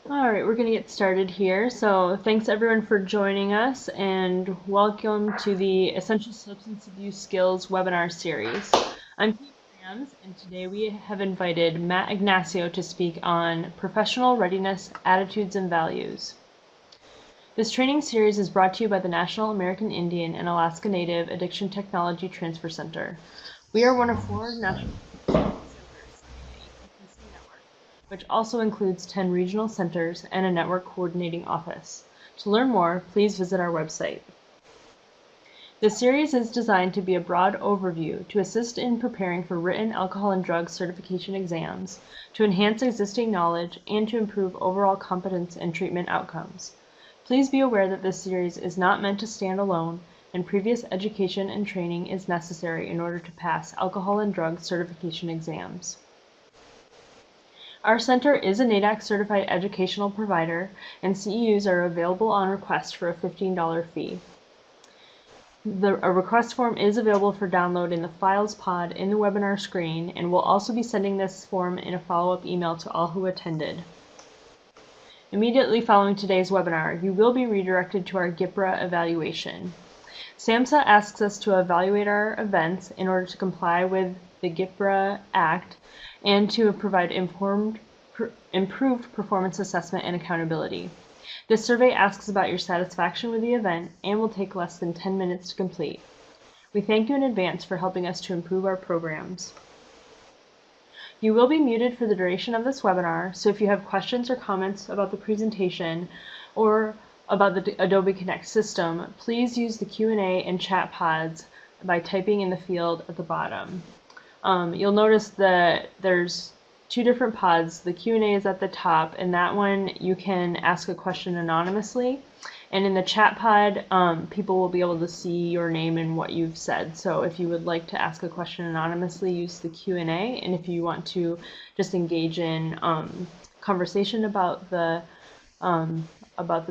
All right, we're going to get started here. So thanks everyone for joining us and welcome to the Essential Substance Abuse Skills webinar series. I'm Kate Grams and today we have invited Matt Ignacio to speak on professional readiness, attitudes, and values. This training series is brought to you by the National American Indian and Alaska Native Addiction Technology Transfer Center. We are one of 4 national which also includes 10 regional centers and a network coordinating office. To learn more, please visit our website. This series is designed to be a broad overview to assist in preparing for written alcohol and drug certification exams, to enhance existing knowledge, and to improve overall competence and treatment outcomes. Please be aware that this series is not meant to stand alone, and previous education and training is necessary in order to pass alcohol and drug certification exams. Our center is a NADAC certified educational provider, and CEUs are available on request for a $15 fee. A request form is available for download in the Files pod in the webinar screen, and we'll also be sending this form in a follow-up email to all who attended. Immediately following today's webinar, you will be redirected to our GIPRA evaluation. SAMHSA asks us to evaluate our events in order to comply with the GIPRA Act and to provide improved performance assessment and accountability. This survey asks about your satisfaction with the event and will take less than 10 minutes to complete. We thank you in advance for helping us to improve our programs. You will be muted for the duration of this webinar, so if you have questions or comments about the presentation or about the Adobe Connect system, please use the Q&A and chat pods by typing in the field at the bottom. You'll notice that there's 2 different pods. The Q&A is at the top, and that one you can ask a question anonymously. And in the chat pod, people will be able to see your name and what you've said. So if you would like to ask a question anonymously, use the Q&A. And if you want to just engage in conversation about the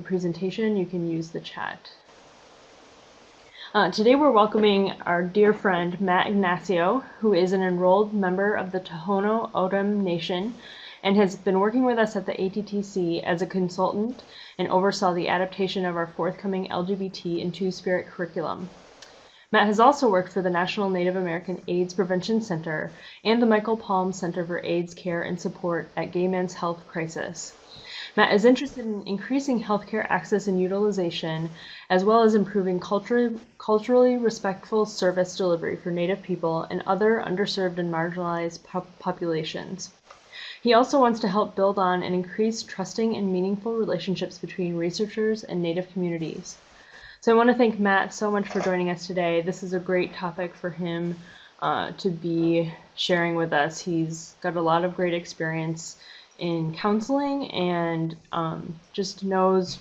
presentation, you can use the chat. Today we're welcoming our dear friend Matt Ignacio, who is an enrolled member of the Tohono O'odham Nation and has been working with us at the ATTC as a consultant and oversaw the adaptation of our forthcoming LGBT and Two-Spirit curriculum. Matt has also worked for the National Native American AIDS Prevention Center and the Michael Palm Center for AIDS Care and Support at Gay Men's Health Crisis. Matt is interested in increasing healthcare access and utilization, as well as improving culturally respectful service delivery for Native people and other underserved and marginalized populations. He also wants to help build on and increase trusting and meaningful relationships between researchers and Native communities. So I want to thank Matt so much for joining us today. This is a great topic for him to be sharing with us. He's got a lot of great experience in counseling and just knows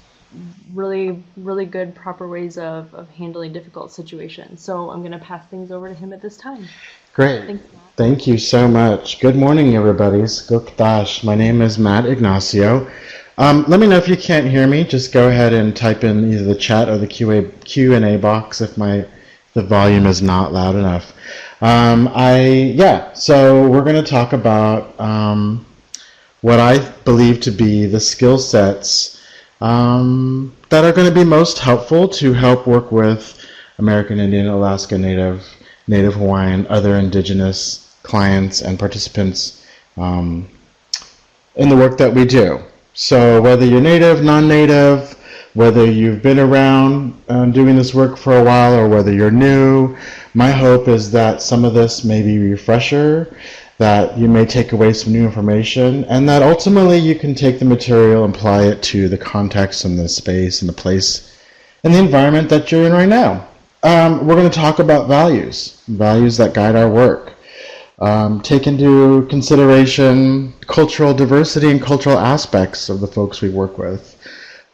really good proper ways of handling difficult situations. So I'm going to pass things over to him at this time. Great. Thanks, Matt. Thank you so much. Good morning, everybody. Skokdash. My name is Matt Ignacio. Let me know if you can't hear me. Just go ahead and type in either the chat or the Q&A box if the volume is not loud enough. So we're going to talk about what I believe to be the skill sets that are going to be most helpful to help work with American Indian, Alaska Native, Native Hawaiian, other indigenous clients and participants in the work that we do. So whether you're Native, non-Native, whether you've been around doing this work for a while or whether you're new, my hope is that some of this may be a refresher, that you may take away some new information, and that ultimately you can take the material and apply it to the context and the space and the place and the environment that you're in right now. We're going to talk about values that guide our work. Take into consideration cultural diversity and cultural aspects of the folks we work with.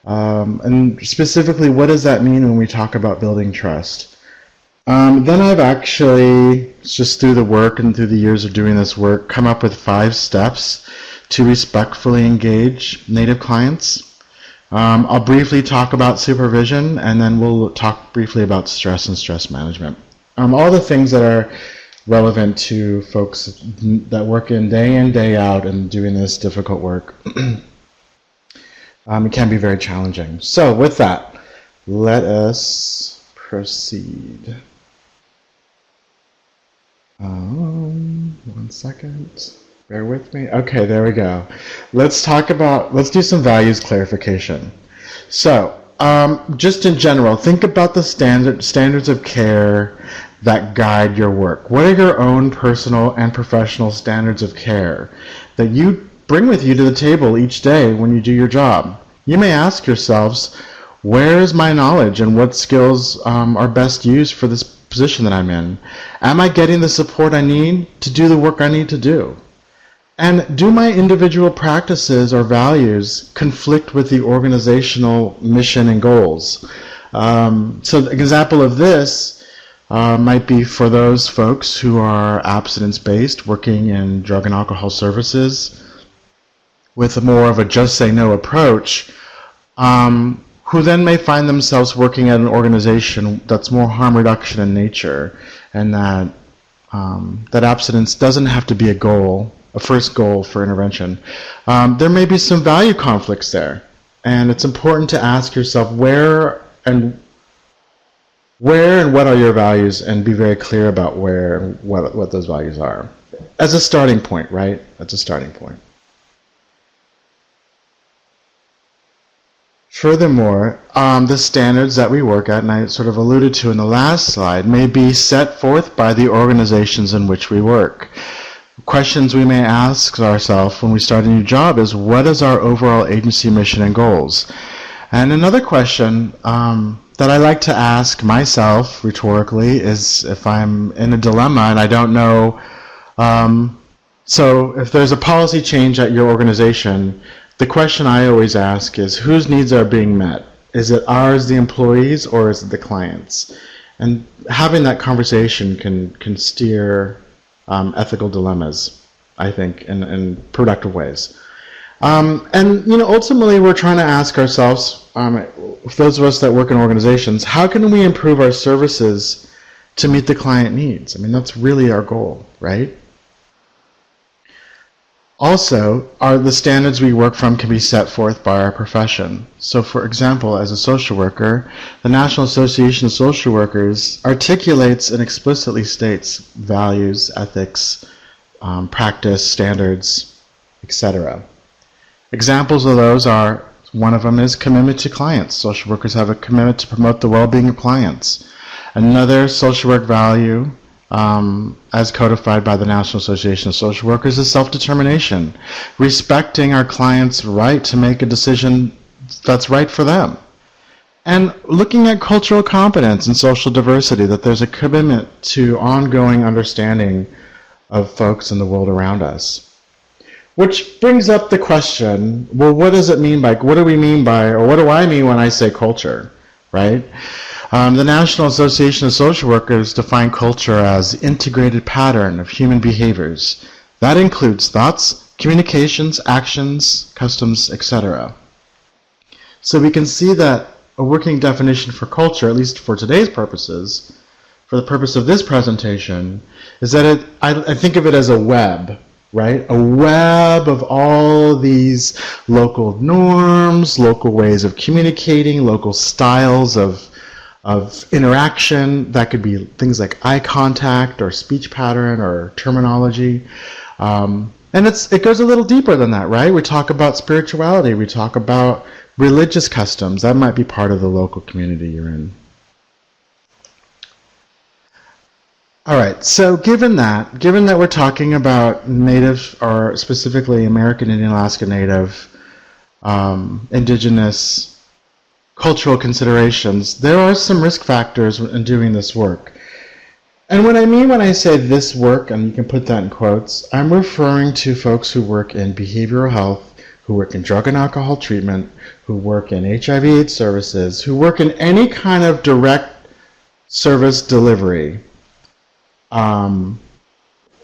And specifically, what does that mean when we talk about building trust? Then I've actually, just through the work and through the years of doing this work, come up with 5 steps to respectfully engage Native clients. I'll briefly talk about supervision, and then we'll talk briefly about stress and stress management. All the things that are relevant to folks that work in, day out, and doing this difficult work. It can be very challenging. So with that, let us proceed. One second. Bear with me. Okay, there we go. Let's do some values clarification. So, just in general, think about the standards of care that guide your work. What are your own personal and professional standards of care that you bring with you to the table each day when you do your job? You may ask yourselves, where is my knowledge and what skills are best used for this position that I'm in? Am I getting the support I need to do the work I need to do? And do my individual practices or values conflict with the organizational mission and goals? So an example of this might be for those folks who are abstinence-based, working in drug and alcohol services with more of a just say no approach, who then may find themselves working at an organization that's more harm reduction in nature, and that abstinence doesn't have to be a first goal for intervention. There may be some value conflicts there, and it's important to ask yourself where and what are your values, and be very clear about where and what those values are. As a starting point, right? That's a starting point. Furthermore, the standards that we work at, and I sort of alluded to in the last slide, may be set forth by the organizations in which we work. Questions we may ask ourselves when we start a new job is, what is our overall agency mission and goals? And another question that I like to ask myself rhetorically is, if I'm in a dilemma and I don't know, so if there's a policy change at your organization, the question I always ask is, whose needs are being met? Is it ours, the employees, or is it the clients? And having that conversation can steer ethical dilemmas, I think, in productive ways. And ultimately, we're trying to ask ourselves, those of us that work in organizations, how can we improve our services to meet the client needs? I mean, that's really our goal, right? Also, the standards we work from can be set forth by our profession. So, for example, as a social worker, the National Association of Social Workers articulates and explicitly states values, ethics, practice, standards, etc. Examples of those are, one of them is commitment to clients. Social workers have a commitment to promote the well-being of clients. Another social work value, as codified by the National Association of Social Workers, is self-determination, respecting our clients' right to make a decision that's right for them. And looking at cultural competence and social diversity, that there's a commitment to ongoing understanding of folks in the world around us. Which brings up the question, well, what do we mean by, or what do I mean when I say culture, right? The National Association of Social Workers define culture as integrated pattern of human behaviors. That includes thoughts, communications, actions, customs, etc. So we can see that a working definition for culture, at least for today's purposes, for the purpose of this presentation, is that I think of it as a web, right? A web of all these local norms, local ways of communicating, local styles of interaction. That could be things like eye contact or speech pattern or terminology. And it goes a little deeper than that, right? We talk about spirituality. We talk about religious customs. That might be part of the local community you're in. All right, so given that we're talking about Native, or specifically American Indian Alaska Native, indigenous cultural considerations, there are some risk factors in doing this work. And what I mean when I say this work, and you can put that in quotes, I'm referring to folks who work in behavioral health, who work in drug and alcohol treatment, who work in HIV/AIDS services, who work in any kind of direct service delivery.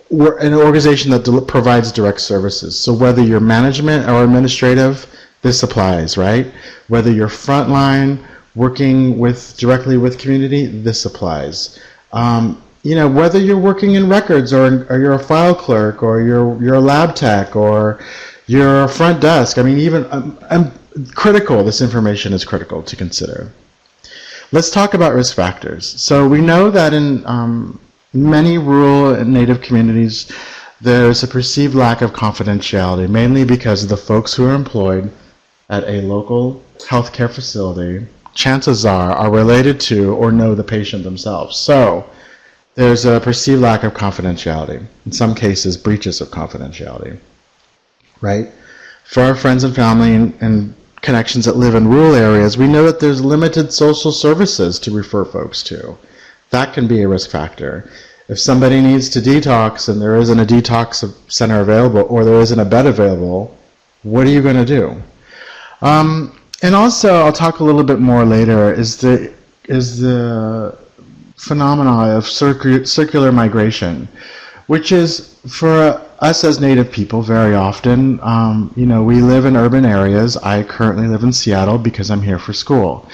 We're an organization that provides direct services. So whether you're management or administrative, this applies, right? Whether you're frontline, working directly with community, this applies. Whether you're working in records or you're a file clerk or you're a lab tech or you're a front desk. I mean, even critical. This information is critical to consider. Let's talk about risk factors. So we know that in many rural and native communities, there's a perceived lack of confidentiality, mainly because the folks who are employed at a local healthcare facility, chances are related to or know the patient themselves. So there's a perceived lack of confidentiality. In some cases, breaches of confidentiality, right? For our friends and family and connections that live in rural areas, we know that there's limited social services to refer folks to. That can be a risk factor. If somebody needs to detox and there isn't a detox center available or there isn't a bed available, what are you going to do? And also, I'll talk a little bit more later, is the phenomena of circular migration, which is, for us as Native people, very often, we live in urban areas. I currently live in Seattle because I'm here for school.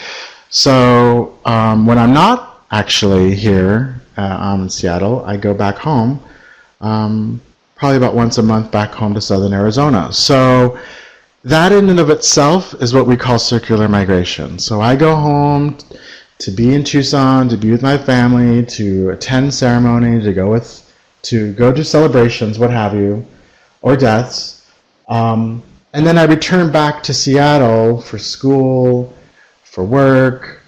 So when I'm not actually here in Seattle, I go back home, probably about once a month back home to southern Arizona. So that in and of itself is what we call circular migration. So I go home to be in Tucson, to be with my family, to attend ceremony, to go to celebrations, what have you, or deaths. And then I return back to Seattle for school, for work,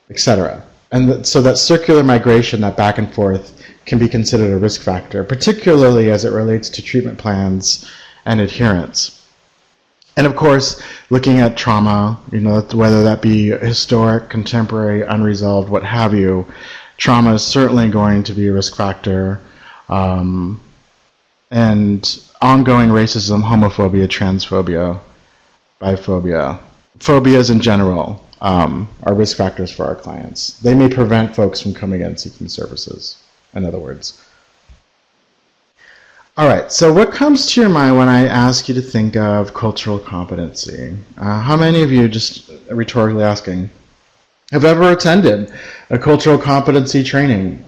etc. And so that circular migration, that back and forth, can be considered a risk factor, particularly as it relates to treatment plans and adherence. And of course, looking at trauma, whether that be historic, contemporary, unresolved, what have you, trauma is certainly going to be a risk factor. And ongoing racism, homophobia, transphobia, biphobia, phobias in general are risk factors for our clients. They may prevent folks from coming in and seeking services, in other words. All right, so what comes to your mind when I ask you to think of cultural competency? How many of you, just rhetorically asking, have ever attended a cultural competency training?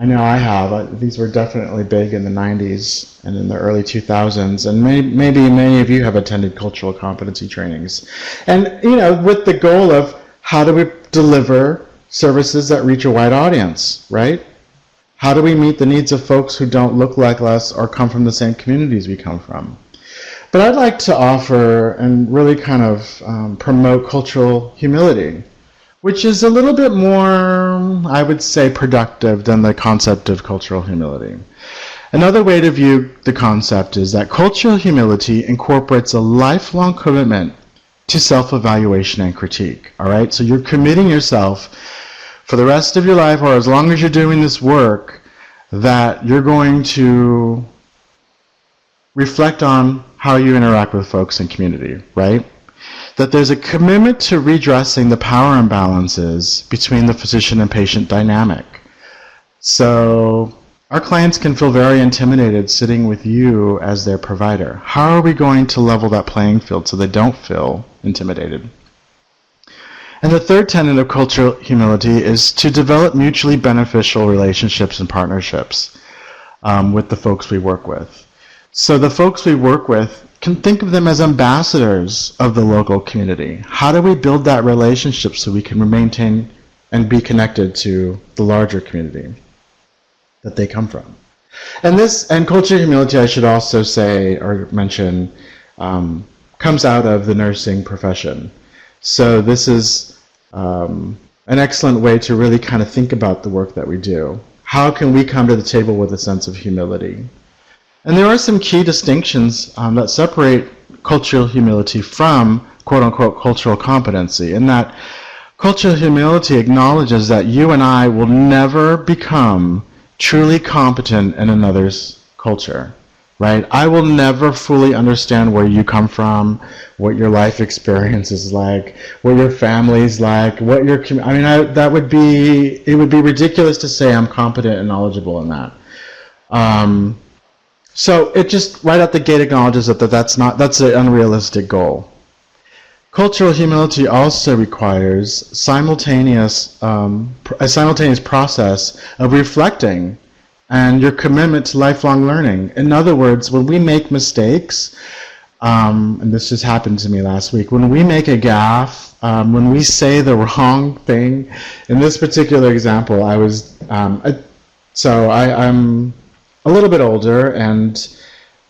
I know I have. These were definitely big in the 90s and in the early 2000s, and maybe many of you have attended cultural competency trainings. And, with the goal of how do we deliver services that reach a wide audience, right? How do we meet the needs of folks who don't look like us or come from the same communities we come from? But I'd like to offer and really kind of promote cultural humility, which is a little bit more, I would say, productive than the concept of cultural humility. Another way to view the concept is that cultural humility incorporates a lifelong commitment to self-evaluation and critique, all right? So you're committing yourself for the rest of your life, or as long as you're doing this work, that you're going to reflect on how you interact with folks in community, right? That there's a commitment to redressing the power imbalances between the physician and patient dynamic. So our clients can feel very intimidated sitting with you as their provider. How are we going to level that playing field so they don't feel intimidated? And the third tenet of cultural humility is to develop mutually beneficial relationships and partnerships with the folks we work with. So the folks we work with can think of them as ambassadors of the local community. How do we build that relationship so we can maintain and be connected to the larger community that they come from? And cultural humility, I should also say or mention, comes out of the nursing profession. So this is an excellent way to really kind of think about the work that we do. How can we come to the table with a sense of humility? And there are some key distinctions that separate cultural humility from quote-unquote cultural competency, in that cultural humility acknowledges that you and I will never become truly competent in another's culture. Right? I will never fully understand where you come from, what your life experience is like, what your family's like, what your it would be ridiculous to say I'm competent and knowledgeable in that. So it just right out the gate acknowledges that's an unrealistic goal. Cultural humility also requires a simultaneous process of reflecting and your commitment to lifelong learning. In other words, when we make mistakes, and this just happened to me last week, when we make a gaffe, when we say the wrong thing, in this particular example, I'm a little bit older, and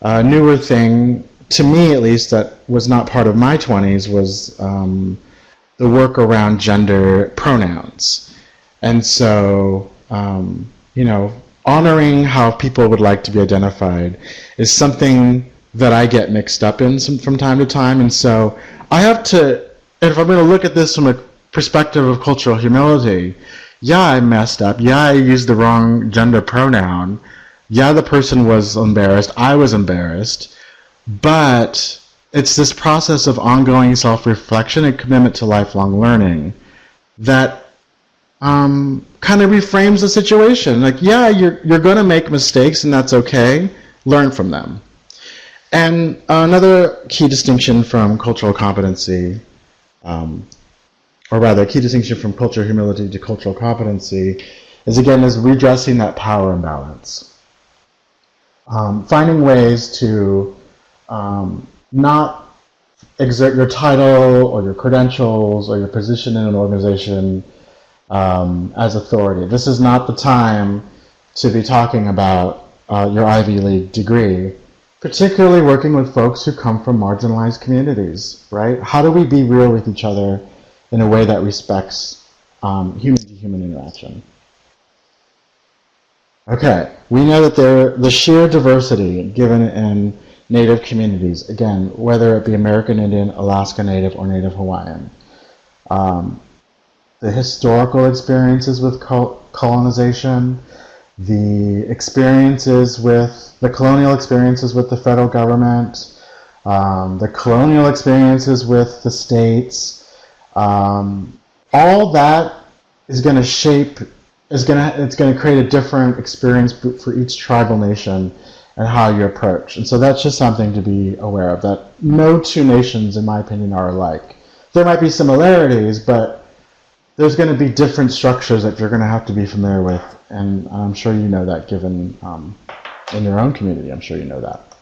a newer thing, to me at least, that was not part of my 20s was the work around gender pronouns. And so, honoring how people would like to be identified is something that I get mixed up in from time to time. And so I have to, if I'm going to look at this from a perspective of cultural humility, yeah, I messed up. Yeah, I used the wrong gender pronoun. Yeah, the person was embarrassed. I was embarrassed. But it's this process of ongoing self-reflection and commitment to lifelong learning that kind of reframes the situation. Like, yeah, you're going to make mistakes, and that's okay. Learn from them. And another key distinction from cultural competency, or rather, a key distinction from cultural humility to cultural competency is redressing that power imbalance. Finding ways to not exert your title or your credentials or your position in an organization as authority. This is not the time to be talking about your Ivy League degree, particularly working with folks who come from marginalized communities, right? How do we be real with each other in a way that respects human-to-human interaction? Okay, we know that the sheer diversity given in Native communities, again, whether it be American Indian, Alaska Native, or Native Hawaiian, the historical experiences with colonization, the experiences with the colonial experiences with the federal government, the colonial experiences with the states, all that is going to shape, it's going to create a different experience for each tribal nation and how you approach. And so that's just something to be aware of, that no two nations, in my opinion, are alike. There might be similarities, but there's going to be different structures that you're going to have to be familiar with, and I'm sure you know that, given in your own community, I'm sure you know that.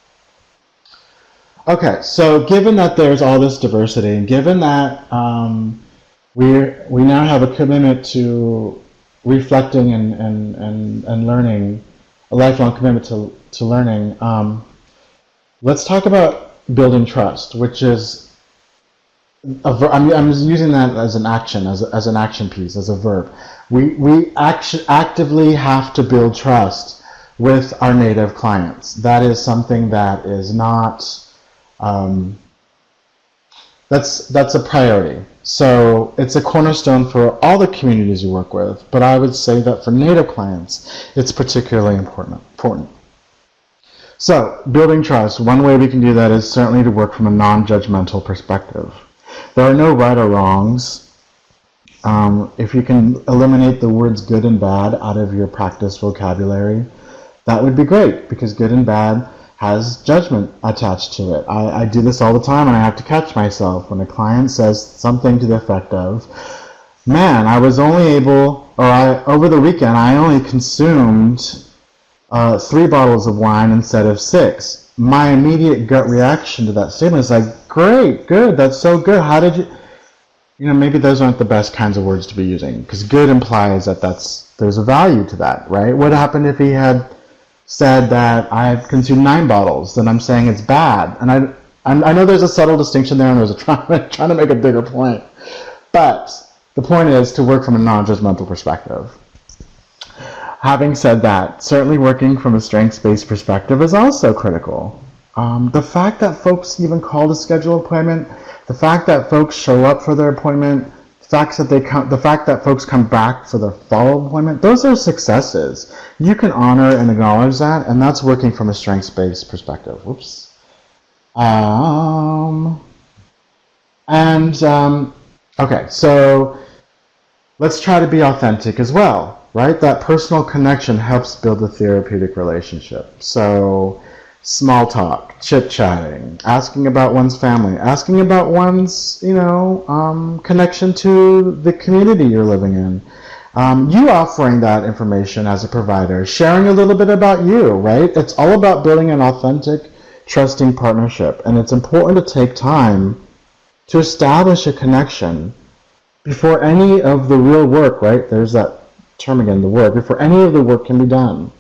Okay, so given that there's all this diversity, and given that we now have a commitment to reflecting and learning, a lifelong commitment to learning, let's talk about building trust, which is I'm using that as an action, as an action piece, as a verb. We actively have to build trust with our Native clients. That is something that is not, that's a priority. So it's a cornerstone for all the communities you work with, but I would say that for Native clients, it's particularly important. So building trust, one way we can do that is certainly to work from a non-judgmental perspective. There are no right or wrongs. If you can eliminate the words good and bad out of your practice vocabulary, that would be great, because good and bad has judgment attached to it. I do this all the time, and I have to catch myself when a client says something to the effect of, man, I was only able, over the weekend, I only consumed 3 bottles of wine instead of 6. My immediate gut reaction to that statement is like, great, good, that's so good. How did you, maybe those aren't the best kinds of words to be using, because good implies that there's a value to that, right? What happened if he had said that I've consumed 9 bottles, then I'm saying it's bad. And I know there's a subtle distinction there, and there's trying to make a bigger point. But the point is to work from a non-judgmental perspective. Having said that, certainly working from a strengths-based perspective is also critical. The fact that folks even call to schedule an appointment, the fact that folks show up for their appointment, the fact that folks come back for their follow-up appointment, those are successes. You can honor and acknowledge that, and that's working from a strengths-based perspective. Whoops. Okay, so let's try to be authentic as well, right? That personal connection helps build a therapeutic relationship. So small talk, chit-chatting, asking about one's family, asking about one's, connection to the community you're living in. You offering that information as a provider, sharing a little bit about you, right? It's all about building an authentic trusting partnership. And it's important to take time to establish a connection before any of the real work, right? There's that term again, the work, before any of the work can be done.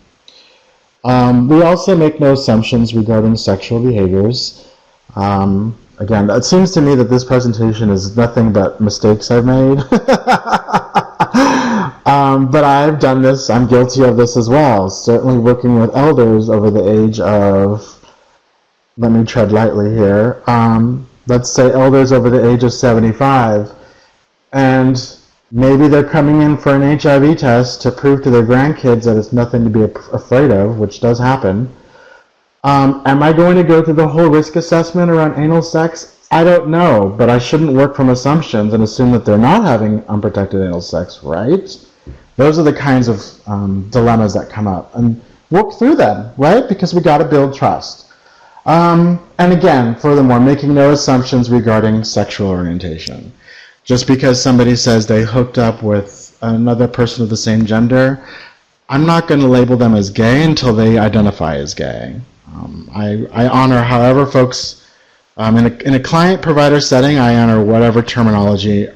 We also make no assumptions regarding sexual behaviors. Again, it seems to me that this presentation is nothing but mistakes I've made. But I've done this, I'm guilty of this as well. Certainly working with elders over the age of, let me tread lightly here, let's say elders over the age of 75, and maybe they're coming in for an HIV test to prove to their grandkids that it's nothing to be afraid of, which does happen. Am I going to go through the whole risk assessment around anal sex? I don't know, but I shouldn't work from assumptions and assume that they're not having unprotected anal sex, right? Those are the kinds of dilemmas that come up. And work through them, right? Because we got to build trust. And again, furthermore, making no assumptions regarding sexual orientation. Just because somebody says they hooked up with another person of the same gender, I'm not going to label them as gay until they identify as gay. I honor however folks, in a client-provider setting, I honor whatever terminology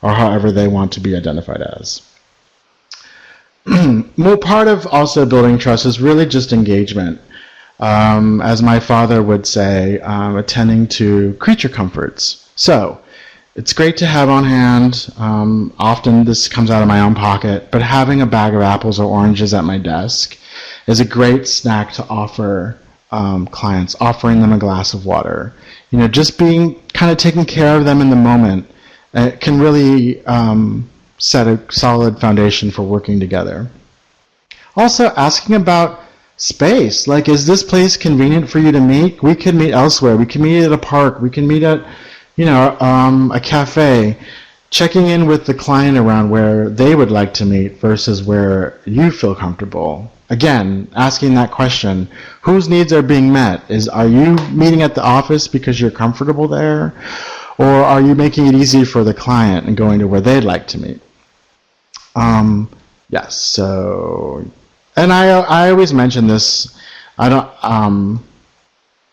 or however they want to be identified as. Well, part of also building trust is really just engagement. As my father would say, attending to creature comforts. So, it's great to have on hand. Often this comes out of my own pocket, but having a bag of apples or oranges at my desk is a great snack to offer clients, offering them a glass of water. You know, just being kind of taking care of them in the moment can really set a solid foundation for working together. Also, asking about space. Like, is this place convenient for you to meet? We could meet elsewhere. We can meet at a park. We can meet at, you know, a cafe. Checking in with the client around where they would like to meet versus where you feel comfortable. Again, asking that question, whose needs are being met? Are you meeting at the office because you're comfortable there? Or are you making it easy for the client and going to where they'd like to meet? Yes, so, and I always mention this, I don't,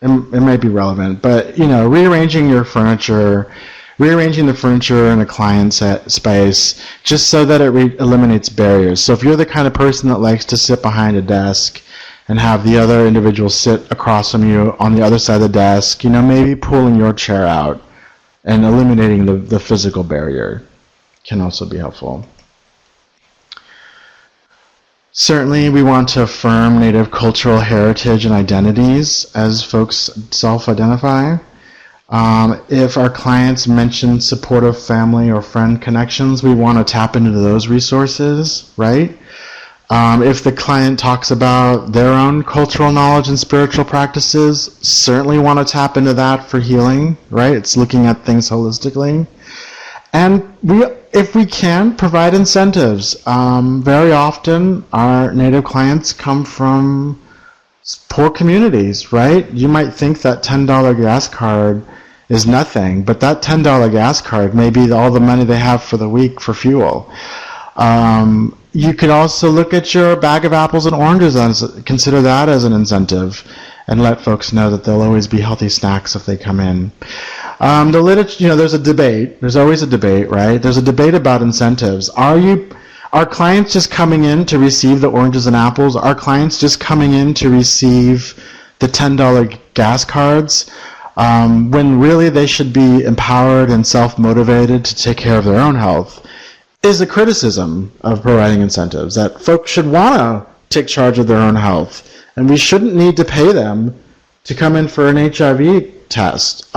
it might be relevant, but, you know, rearranging the furniture in a client's space, just so that it eliminates barriers. So if you're the kind of person that likes to sit behind a desk and have the other individual sit across from you on the other side of the desk, you know, maybe pulling your chair out and eliminating the physical barrier can also be helpful. Certainly, we want to affirm Native cultural heritage and identities as folks self-identify. If our clients mention supportive family or friend connections, we want to tap into those resources, right? If the client talks about their own cultural knowledge and spiritual practices, certainly want to tap into that for healing, right? It's looking at things holistically. And if we can, provide incentives. Very often, our Native clients come from poor communities, right? You might think that $10 gas card is nothing, but that $10 gas card may be all the money they have for the week for fuel. You could also look at your bag of apples and oranges and consider that as an incentive and let folks know that there'll always be healthy snacks if they come in. The literature, you know, there's a debate. There's always a debate, right? There's a debate about incentives. Are clients just coming in to receive the oranges and apples? Are clients just coming in to receive the $10 gas cards? When really they should be empowered and self-motivated to take care of their own health, is a criticism of providing incentives, that folks should want to take charge of their own health, and we shouldn't need to pay them to come in for an HIV test.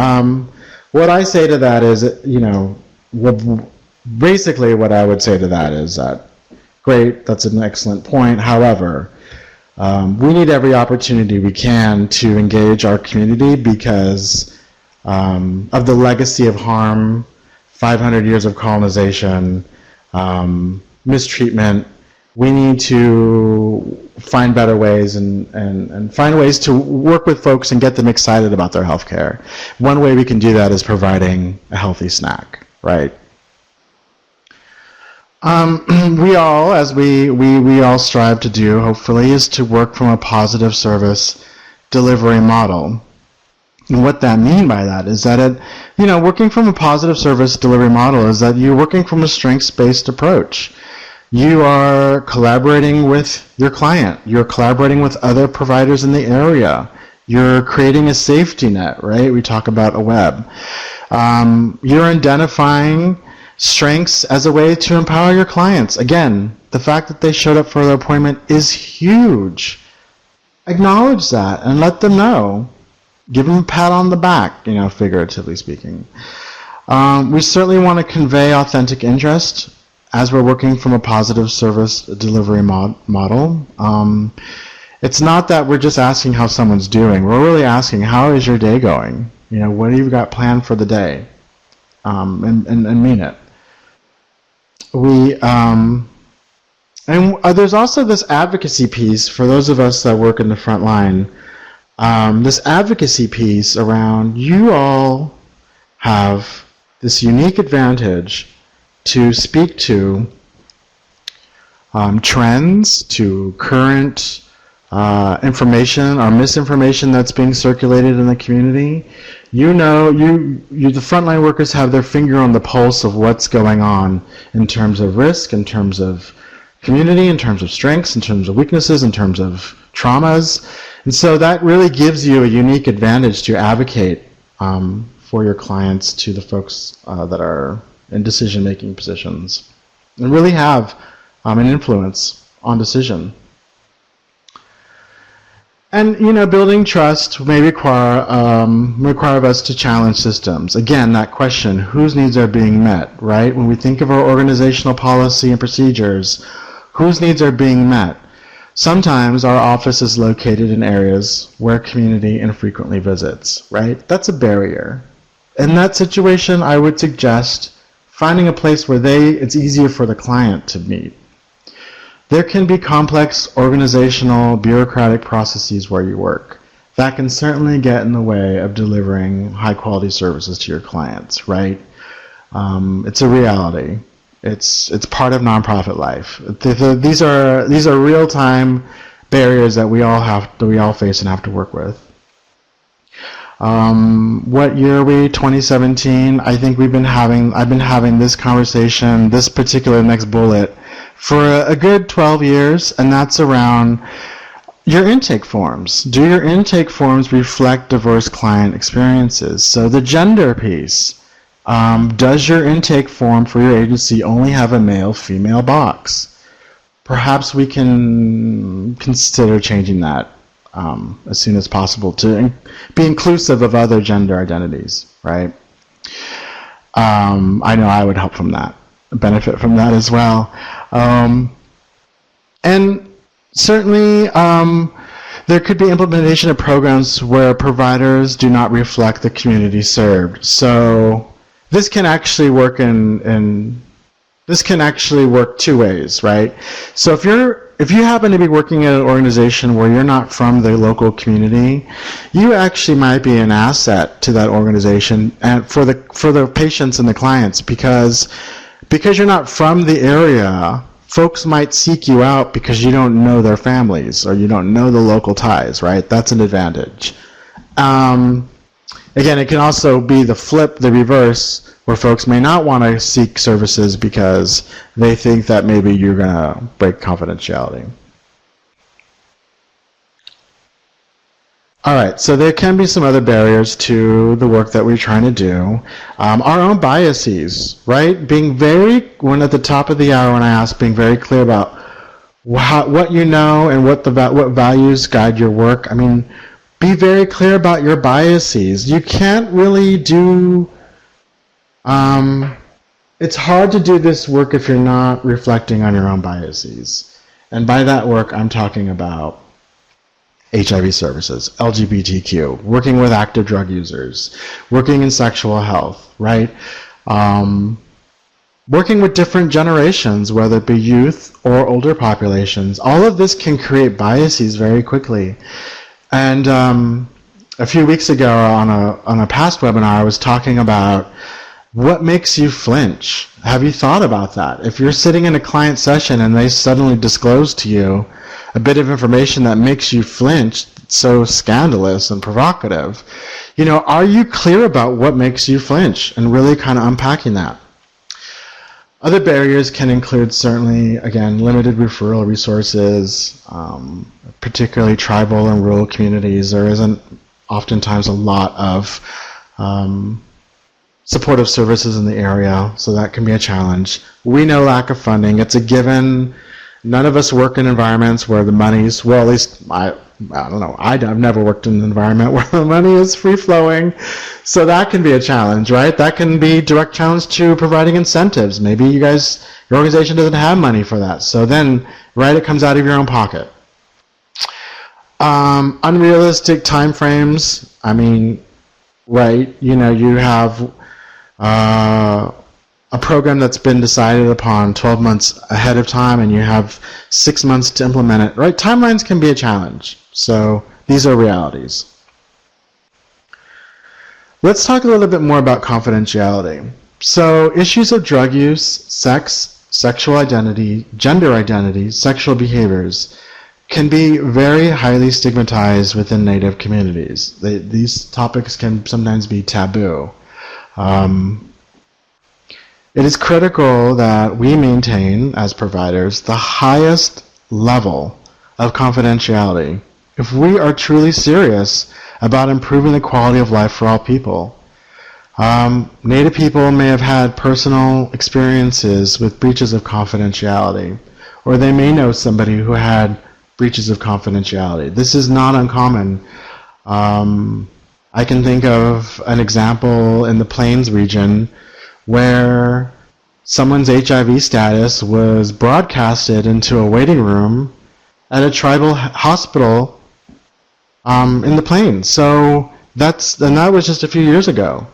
What I say to that is, you know, basically what I would say to that is that, great, that's an excellent point. However, we need every opportunity we can to engage our community because of the legacy of harm, 500 years of colonization, mistreatment. We need to find better ways and find ways to work with folks and get them excited about their health care. One way we can do that is providing a healthy snack, right? We all, as we all strive to do, hopefully, is to work from a positive service delivery model. And what that mean by that is that working from a positive service delivery model is that you're working from a strengths-based approach. You are collaborating with your client. You're collaborating with other providers in the area. You're creating a safety net, right? We talk about a web. You're identifying strengths as a way to empower your clients. Again, the fact that they showed up for their appointment is huge. Acknowledge that and let them know. Give them a pat on the back, figuratively speaking. We certainly want to convey authentic interest as we're working from a positive service delivery model. It's not that we're just asking how someone's doing. We're really asking, how is your day going? What have you got planned for the day? And mean it. There's also this advocacy piece for those of us that work in the front line. This advocacy piece around, you all have this unique advantage to speak to trends, to current information or misinformation that's being circulated in the community. The frontline workers have their finger on the pulse of what's going on in terms of risk, in terms of community, in terms of strengths, in terms of weaknesses, in terms of traumas. And so that really gives you a unique advantage to advocate for your clients, to the folks that are in decision-making positions, and really have an influence on decision. And building trust may require us to challenge systems. Again, that question: whose needs are being met? Right? When we think of our organizational policy and procedures, whose needs are being met? Sometimes our office is located in areas where community infrequently visits. Right? That's a barrier. In that situation, I would suggest finding a place where it's easier for the client to meet. There can be complex organizational, bureaucratic processes where you work. That can certainly get in the way of delivering high-quality services to your clients, right? It's a reality. It's part of nonprofit life. These are real-time barriers that we all face and have to work with. What year are we? 2017. I think I've been having this conversation, this particular next bullet, for a good 12 years, and that's around your intake forms. Do your intake forms reflect diverse client experiences? So the gender piece. Does your intake form for your agency only have a male-female box? Perhaps we can consider changing that as soon as possible to be inclusive of other gender identities, right? I know I would benefit from that as well. And certainly there could be implementation of programs where providers do not reflect the community served. So this can actually work two ways, right? So if you happen to be working at an organization where you're not from the local community, you actually might be an asset to that organization and for the patients and the clients, because you're not from the area. Folks might seek you out because you don't know their families or you don't know the local ties, right? That's an advantage. Again, it can also be the reverse, where folks may not want to seek services because they think that maybe you're going to break confidentiality. All right, so there can be some other barriers to the work that we're trying to do. Our own biases, right? When at the top of the hour when I asked, being very clear about what you know and what values guide your work. I mean, be very clear about your biases. You can't really it's hard to do this work if you're not reflecting on your own biases. And by that work, I'm talking about HIV services, LGBTQ, working with active drug users, working in sexual health, right? Working with different generations, whether it be youth or older populations. All of this can create biases very quickly. And a few weeks ago on a past webinar, I was talking about what makes you flinch. Have you thought about that? If you're sitting in a client session and they suddenly disclose to you a bit of information that makes you flinch, so scandalous and provocative. Are you clear about what makes you flinch, and really kind of unpacking that? Other barriers can include, certainly, again, limited referral resources, particularly tribal and rural communities. There isn't oftentimes a lot of supportive services in the area, so that can be a challenge. We know lack of funding. It's a given. None of us work in environments where the money's, well, at least I don't know, I've never worked in an environment where the money is free-flowing, so that can be a challenge, right? That can be direct challenge to providing incentives. Maybe your organization doesn't have money for that, so then, right, it comes out of your own pocket. Unrealistic timeframes. I mean, right, you have a program that's been decided upon 12 months ahead of time, and you have 6 months to implement it, right? Timelines can be a challenge. So these are realities. Let's talk a little bit more about confidentiality. So issues of drug use, sex, sexual identity, gender identity, sexual behaviors can be very highly stigmatized within Native communities. These topics can sometimes be taboo. It is critical that we maintain, as providers, the highest level of confidentiality if we are truly serious about improving the quality of life for all people. Native people may have had personal experiences with breaches of confidentiality, or they may know somebody who had breaches of confidentiality. This is not uncommon. I can think of an example in the Plains region where someone's HIV status was broadcasted into a waiting room at a tribal hospital in the Plains. So that was just a few years ago.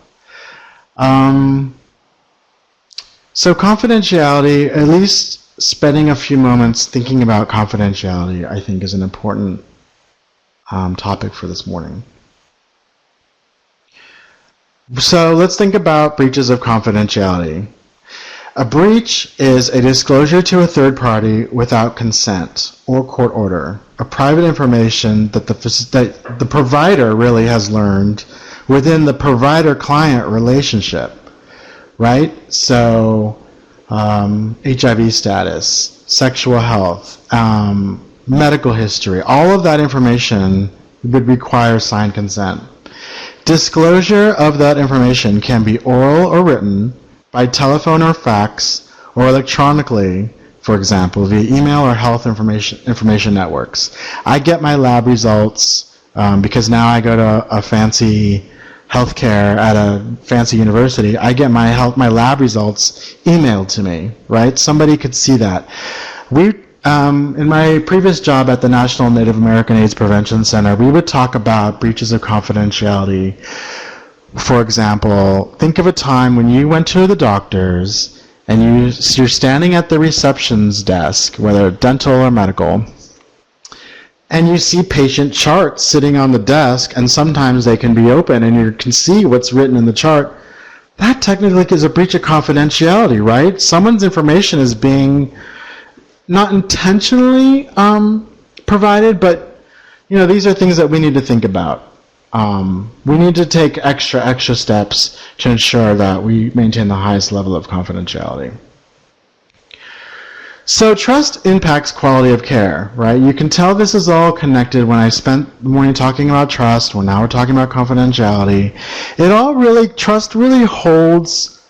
So confidentiality, at least spending a few moments thinking about confidentiality, I think is an important topic for this morning. So let's think about breaches of confidentiality. A breach is a disclosure to a third party without consent or court order of private information that the provider really has learned within the provider-client relationship, right? So HIV status, sexual health, medical history, all of that information would require signed consent. Disclosure of that information can be oral or written, by telephone or fax, or electronically, for example, via email or health information networks. I get my lab results because now I go to a fancy healthcare at a fancy university. I get my lab results emailed to me, right? Somebody could see that. In my previous job at the National Native American AIDS Prevention Center, we would talk about breaches of confidentiality. For example, think of a time when you went to the doctor's and you're standing at the reception's desk, whether dental or medical, and you see patient charts sitting on the desk, and sometimes they can be open and you can see what's written in the chart. That technically is a breach of confidentiality, right? Someone's information is being not intentionally provided, but these are things that we need to think about. We need to take extra steps to ensure that we maintain the highest level of confidentiality. So trust impacts quality of care, right? You can tell this is all connected when I spent the morning talking about trust, when now we're talking about confidentiality. Trust really holds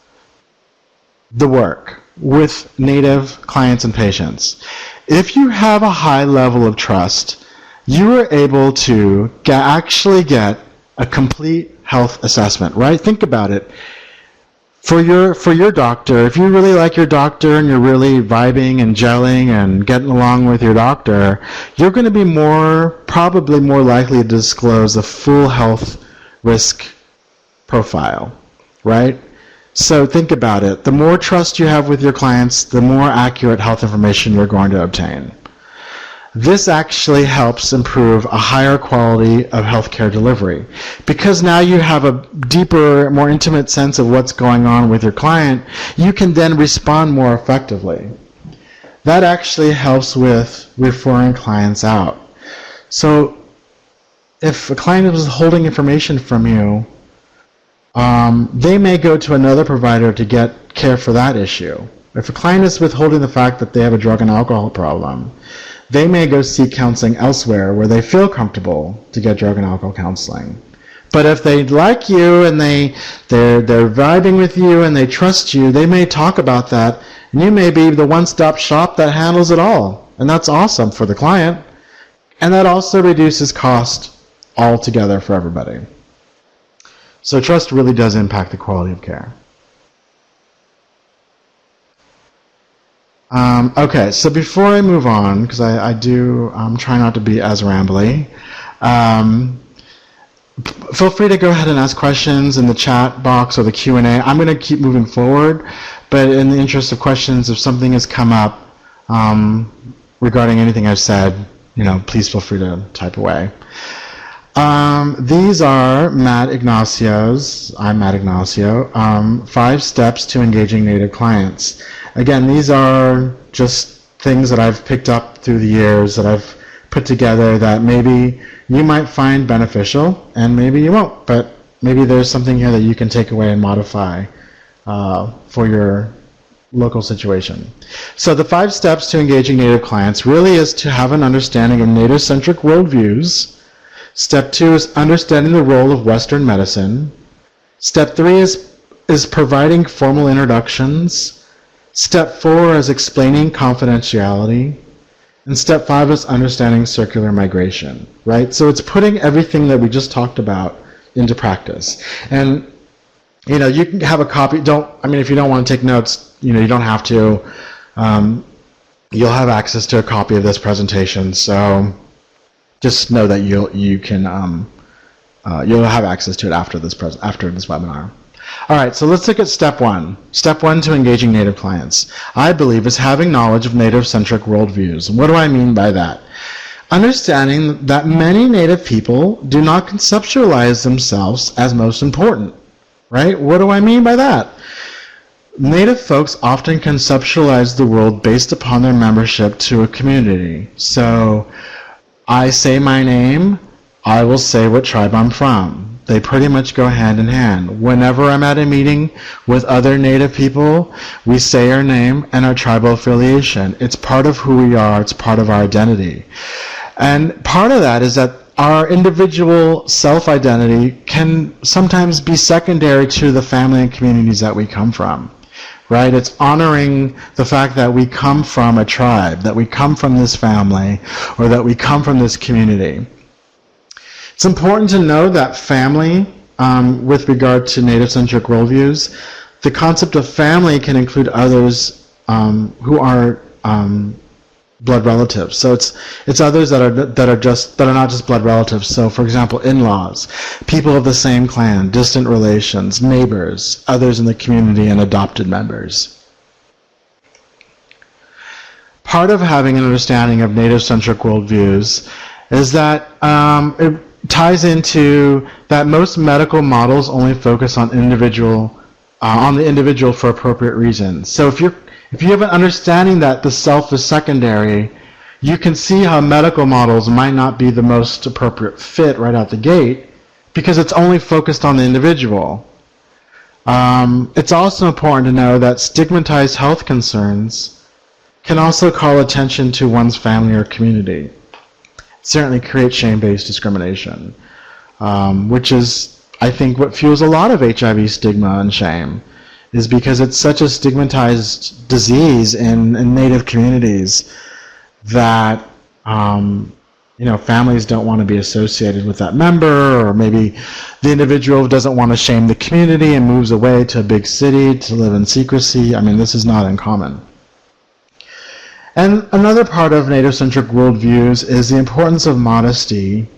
the work with Native clients and patients. If you have a high level of trust, you are able to actually get a complete health assessment, right? Think about it. For your doctor, if you really like your doctor and you're really vibing and gelling and getting along with your doctor, you're going to be probably more likely to disclose a full health risk profile, right? So think about it. The more trust you have with your clients, the more accurate health information you're going to obtain. This actually helps improve a higher quality of healthcare delivery. Because now you have a deeper, more intimate sense of what's going on with your client, you can then respond more effectively. That actually helps with referring clients out. So if a client is holding information from you, they may go to another provider to get care for that issue. If a client is withholding the fact that they have a drug and alcohol problem, they may go seek counseling elsewhere where they feel comfortable to get drug and alcohol counseling. But if they like you and they're vibing with you and they trust you, they may talk about that, and you may be the one-stop shop that handles it all. And that's awesome for the client. And that also reduces cost altogether for everybody. So trust really does impact the quality of care. Okay, so before I move on, because I do try not to be as rambly, feel free to go ahead and ask questions in the chat box or the Q&A. I'm going to keep moving forward, but in the interest of questions, if something has come up regarding anything I've said, please feel free to type away. These are Matt Ignacio's, I'm Matt Ignacio, 5 steps to engaging Native clients. Again, these are just things that I've picked up through the years that I've put together that maybe you might find beneficial and maybe you won't, but maybe there's something here that you can take away and modify for your local situation. So the 5 steps to engaging Native clients really is to have an understanding of Native-centric worldviews. Step 2 is understanding the role of Western medicine. Step 3 is providing formal introductions. Step 4 is explaining confidentiality. And step 5 is understanding circular migration, right? So it's putting everything that we just talked about into practice. And, you can have a copy. If you don't want to take notes, you don't have to. You'll have access to a copy of this presentation. So just know that you'll have access to it after this webinar. All right, so let's look at step 1. Step 1 to engaging Native clients, I believe, is having knowledge of Native-centric worldviews. What do I mean by that? Understanding that many Native people do not conceptualize themselves as most important, right? What do I mean by that? Native folks often conceptualize the world based upon their membership to a community. So I say my name, I will say what tribe I'm from. They pretty much go hand in hand. Whenever I'm at a meeting with other Native people, we say our name and our tribal affiliation. It's part of who we are. It's part of our identity. And part of that is that our individual self-identity can sometimes be secondary to the family and communities that we come from. Right? It's honoring the fact that we come from a tribe, that we come from this family, or that we come from this community. It's important to know that family, with regard to Native-centric worldviews, the concept of family can include others who are blood relatives. So it's others that are not just blood relatives. So, for example, in-laws, people of the same clan, distant relations, neighbors, others in the community, and adopted members. Part of having an understanding of Native-centric worldviews is that it ties into that most medical models only focus on the individual for appropriate reasons. So if you have an understanding that the self is secondary, you can see how medical models might not be the most appropriate fit right out the gate because it's only focused on the individual. It's also important to know that stigmatized health concerns can also call attention to one's family or community. Certainly create shame-based discrimination, which is, I think, what fuels a lot of HIV stigma and shame, is because it's such a stigmatized disease in Native communities that families don't want to be associated with that member, or maybe the individual doesn't want to shame the community and moves away to a big city to live in secrecy. This is not uncommon. And another part of Native-centric worldviews is the importance of modesty,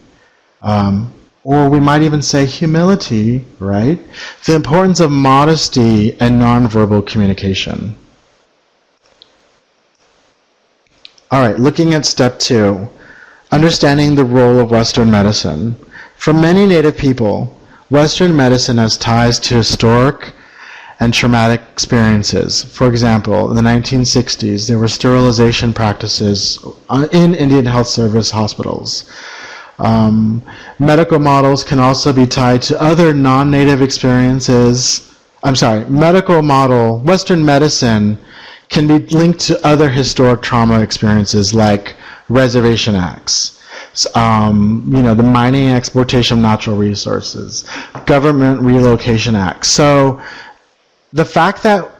or we might even say humility, right? The importance of modesty and nonverbal communication. All right, looking at step 2, understanding the role of Western medicine. For many Native people, Western medicine has ties to historic and traumatic experiences. For example, in the 1960s, there were sterilization practices in Indian Health Service hospitals. Medical models can also be tied to other non-native experiences. Western medicine can be linked to other historic trauma experiences like reservation acts, the mining and exploitation of natural resources, government relocation acts. So the fact that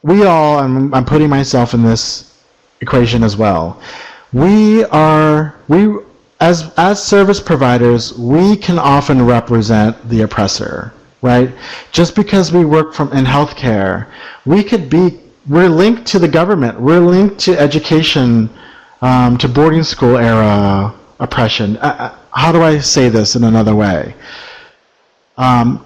we all, and I'm putting myself in this equation as well, as service providers, we can often represent the oppressor, right? Just because we work in healthcare, we're linked to the government, we're linked to education, to boarding school era oppression. How do I say this in another way?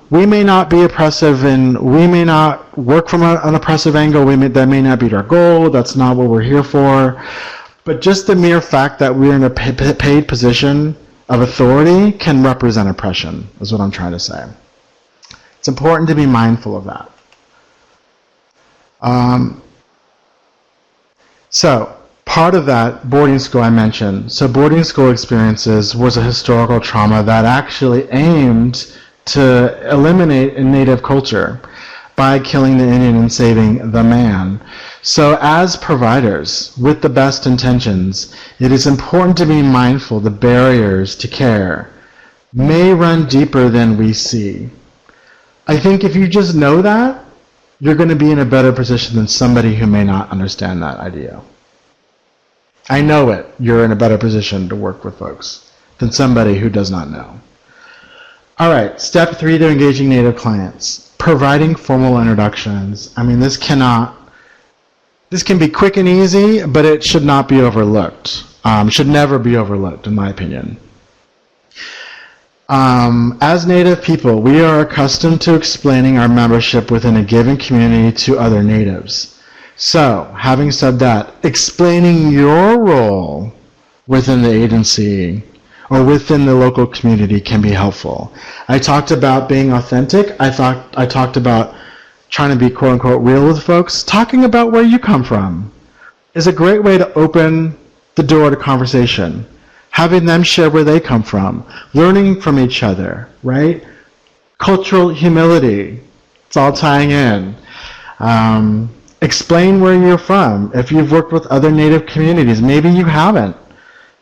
We may not be oppressive, and we may not work from an oppressive angle. That may not be our goal. That's not what we're here for. But just the mere fact that we're in a paid position of authority can represent oppression, is what I'm trying to say. It's important to be mindful of that. So part of that boarding school I mentioned. So boarding school experiences was a historical trauma that actually aimed to eliminate a native culture by killing the Indian and saving the man. So as providers, with the best intentions, it is important to be mindful the barriers to care may run deeper than we see. I think if you just know that, you're going to be in a better position than somebody who may not understand that idea. I know it. You're in a better position to work with folks than somebody who does not know. All right, step 3 to engaging Native clients. Providing formal introductions. I mean, this can be quick and easy, but it should not be overlooked. Should never be overlooked, in my opinion. As Native people, we are accustomed to explaining our membership within a given community to other Natives. So, having said that, explaining your role within the agency or within the local community can be helpful. I talked about being authentic. I talked about trying to be quote-unquote real with folks. Talking about where you come from is a great way to open the door to conversation. Having them share where they come from. Learning from each other, right? Cultural humility. It's all tying in. Explain where you're from. If you've worked with other Native communities, maybe you haven't.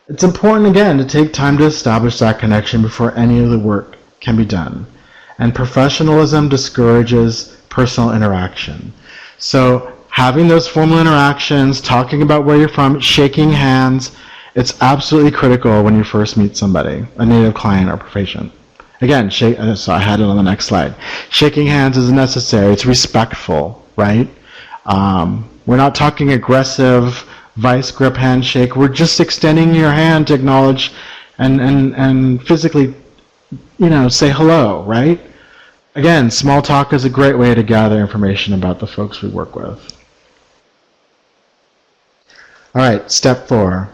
It's important, again, to take time to establish that connection before any of the work can be done. And professionalism discourages personal interaction. So having those formal interactions, talking about where you're from, shaking hands, it's absolutely critical when you first meet somebody, a Native client or patient. Again, so I had it on the next slide. Shaking hands is necessary. It's respectful, right? We're not talking aggressive vice grip handshake. We're just extending your hand to acknowledge and physically, say hello, right? Again, small talk is a great way to gather information about the folks we work with. All right, step 4.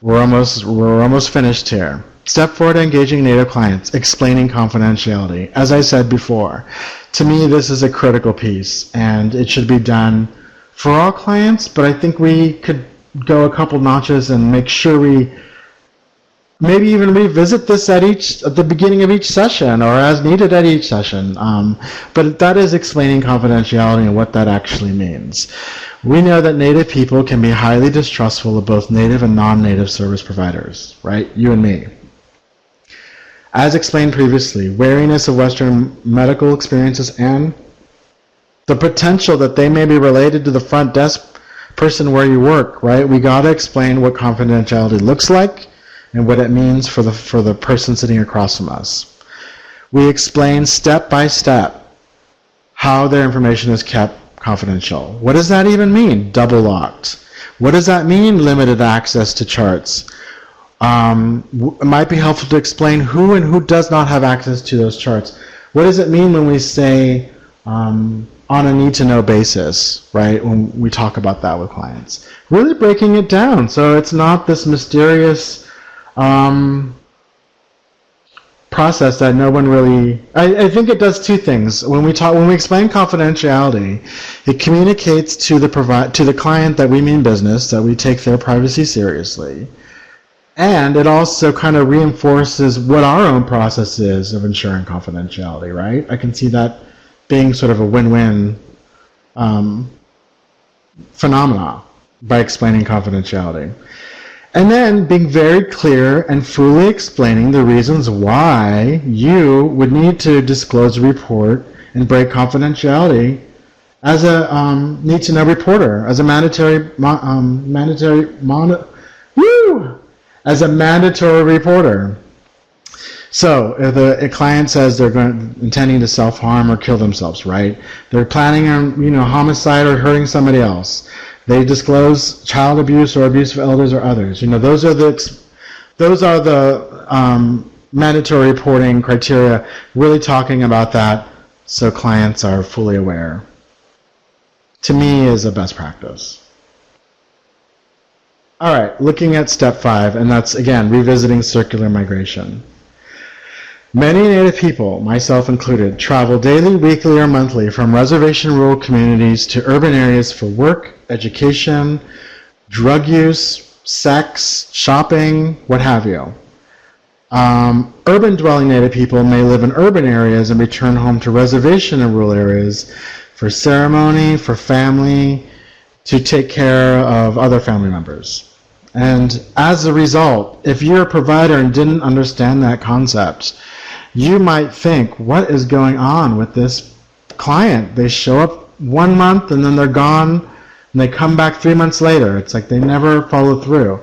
We're almost finished here. Step 4 to engaging Native clients, explaining confidentiality. As I said before, to me this is a critical piece, and it should be done for all clients, but I think we could go a couple notches and make sure we maybe even revisit this at the beginning of each session or as needed at each session. But that is explaining confidentiality and what that actually means. We know that Native people can be highly distrustful of both Native and non-Native service providers, right? You and me. As explained previously, wariness of Western medical experiences and the potential that they may be related to the front desk person where you work, right? We got to explain what confidentiality looks like and what it means for the person sitting across from us. We explain step by step how their information is kept confidential. What does that even mean? Double locked. What does that mean? Limited access to charts. It might be helpful to explain who and who does not have access to those charts. What does it mean when we say on a need-to-know basis, right, when we talk about that with clients? Really breaking it down so it's not this mysterious process that no one really... I think it does two things. When we explain confidentiality, it communicates to the client that we mean business, that we take their privacy seriously. And it also kind of reinforces what our own process is of ensuring confidentiality, right? I can see that being sort of a win-win phenomena by explaining confidentiality. And then being very clear and fully explaining the reasons why you would need to disclose a report and break confidentiality as a need-to-know reporter, as a as a mandatory reporter. So if a client says they're intending to self-harm or kill themselves, right? They're planning on, homicide or hurting somebody else. They disclose child abuse or abuse of elders or others. Those are the mandatory reporting criteria. Really talking about that so clients are fully aware. To me, is a best practice. All right, looking at step 5, and that's, again, revisiting circular migration. Many Native people, myself included, travel daily, weekly, or monthly from reservation rural communities to urban areas for work, education, drug use, sex, shopping, what have you. Urban dwelling Native people may live in urban areas and return home to reservation and rural areas for ceremony, for family, to take care of other family members. And as a result, if you're a provider and didn't understand that concept, you might think, what is going on with this client? They show up 1 month and then they're gone, and they come back 3 months later. It's like they never follow through.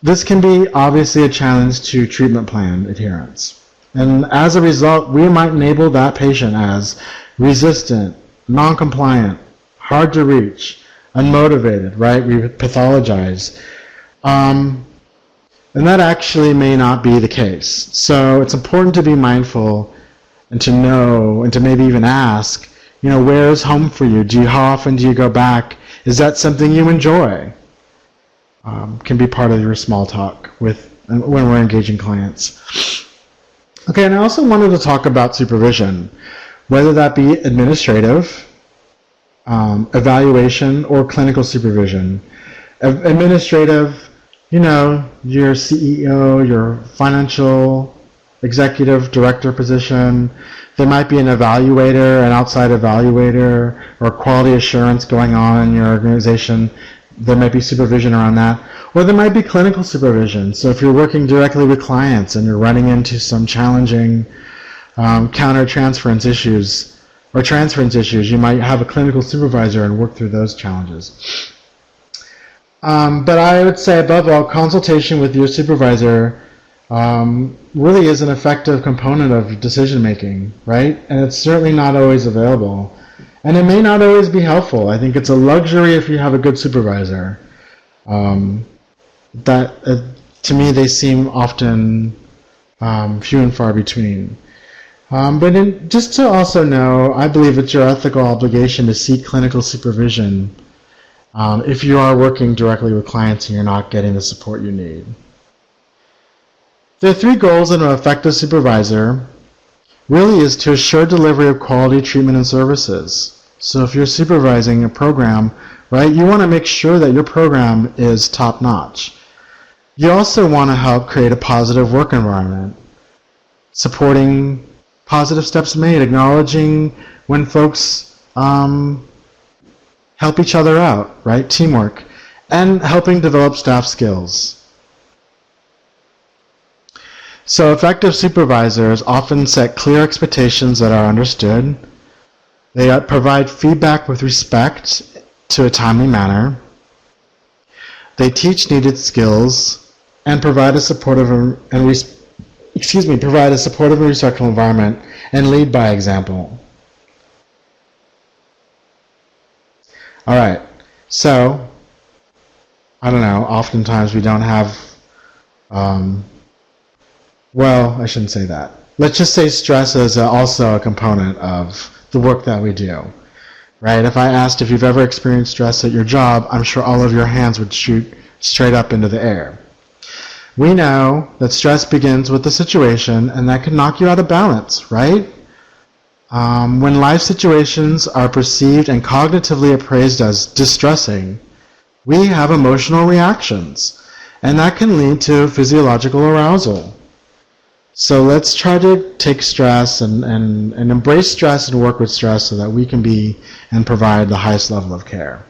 This can be obviously a challenge to treatment plan adherence. And as a result, we might label that patient as resistant, non-compliant, hard to reach, unmotivated, right? We pathologize. And that actually may not be the case. So it's important to be mindful and to know and to maybe even ask, where is home for you? How often do you go back? Is that something you enjoy? Can be part of your small talk when we're engaging clients. Okay, and I also wanted to talk about supervision, whether that be administrative, evaluation, or clinical supervision. Administrative, your CEO, your financial executive director position. There might be an evaluator, an outside evaluator, or quality assurance going on in your organization. There might be supervision around that. Or there might be clinical supervision. So if you're working directly with clients and you're running into some challenging counter-transference issues or transference issues, you might have a clinical supervisor and work through those challenges. But I would say, above all, consultation with your supervisor really is an effective component of decision-making, right? And it's certainly not always available. And it may not always be helpful. I think it's a luxury if you have a good supervisor. To me, they seem often few and far between. Just to also know, I believe it's your ethical obligation to seek clinical supervision if you are working directly with clients and you're not getting the support you need. The 3 goals of an effective supervisor really is to assure delivery of quality treatment and services. So if you're supervising a program, right, you want to make sure that your program is top-notch. You also want to help create a positive work environment, supporting positive steps made, acknowledging when folks help each other out, right? Teamwork, and helping develop staff skills. So effective supervisors often set clear expectations that are understood. They provide feedback with respect to a timely manner. They teach needed skills and provide a supportive and respectful environment and lead by example. All right, so, I don't know, oftentimes we don't have, well, I shouldn't say that. Let's just say stress is also a component of the work that we do, right? If I asked if you've ever experienced stress at your job, I'm sure all of your hands would shoot straight up into the air. We know that stress begins with the situation, and that can knock you out of balance, right? When life situations are perceived and cognitively appraised as distressing, we have emotional reactions. and that can lead to physiological arousal. So let's try to take stress and embrace stress and work with stress so that we can be and provide the highest level of care.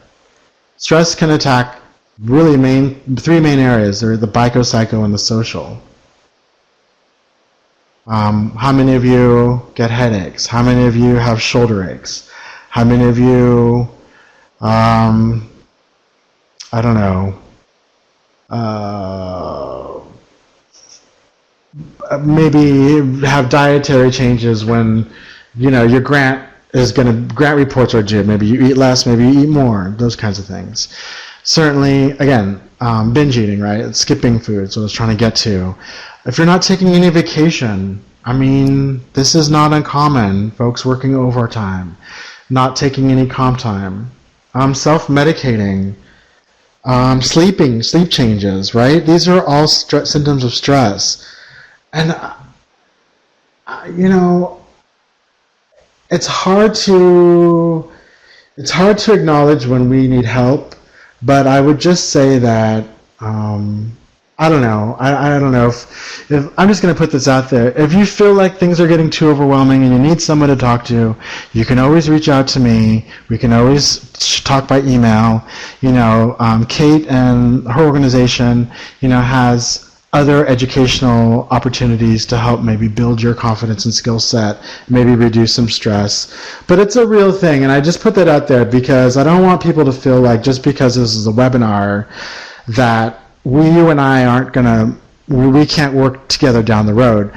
Stress can attack really three main areas. They're the biopsycho and the social. How many of you get headaches? How many of you have shoulder aches? How many of you, I don't know, maybe have dietary changes when, your grant reports are due. Maybe you eat less, maybe you eat more, those kinds of things. Certainly, again, binge eating, right? It's skipping food, so I was trying to get to. If you're not taking any vacation, this is not uncommon. Folks working overtime, not taking any comp time, self-medicating, sleep changes, right? These are all symptoms of stress. And, it's hard to acknowledge when we need help, but I would just say that, I don't know. I don't know if I'm just going to put this out there. If you feel like things are getting too overwhelming and you need someone to talk to, you can always reach out to me. We can always talk by email. Kate and her organization, has other educational opportunities to help maybe build your confidence and skill set, maybe reduce some stress. But it's a real thing, and I just put that out there because I don't want people to feel like just because this is a webinar that you and I we can't work together down the road.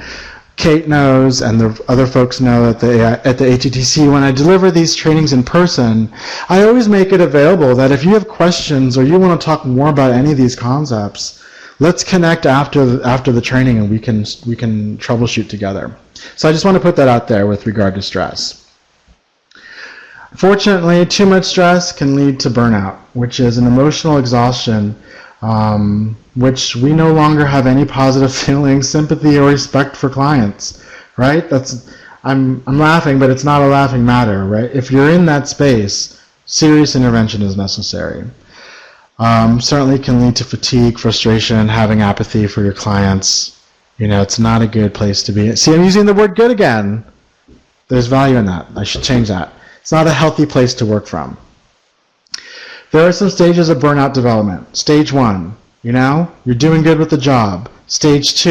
Kate knows, and the other folks know at the ATTC, when I deliver these trainings in person, I always make it available that if you have questions or you want to talk more about any of these concepts, let's connect after the training and we can troubleshoot together. So I just want to put that out there with regard to stress. Fortunately, too much stress can lead to burnout, which is an emotional exhaustion, which we no longer have any positive feelings, sympathy, or respect for clients, right? I'm laughing, but it's not a laughing matter, right? If you're in that space, serious intervention is necessary. Certainly can lead to fatigue, frustration, having apathy for your clients. It's not a good place to be. See, I'm using the word good again. There's value in that. I should change that. It's not a healthy place to work from. There are some stages of burnout development. Stage 1, you're doing good with the job. Stage 2,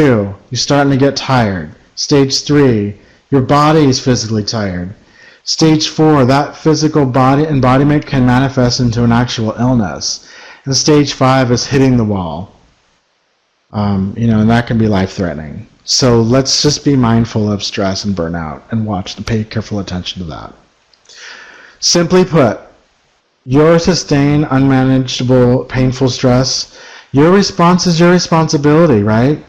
you're starting to get tired. Stage 3, your body is physically tired. Stage 4, that physical body embodiment can manifest into an actual illness. And stage 5 is hitting the wall. And that can be life-threatening. So let's just be mindful of stress and burnout and pay careful attention to that. Simply put, your sustained, unmanageable, painful stress, your response is your responsibility, right?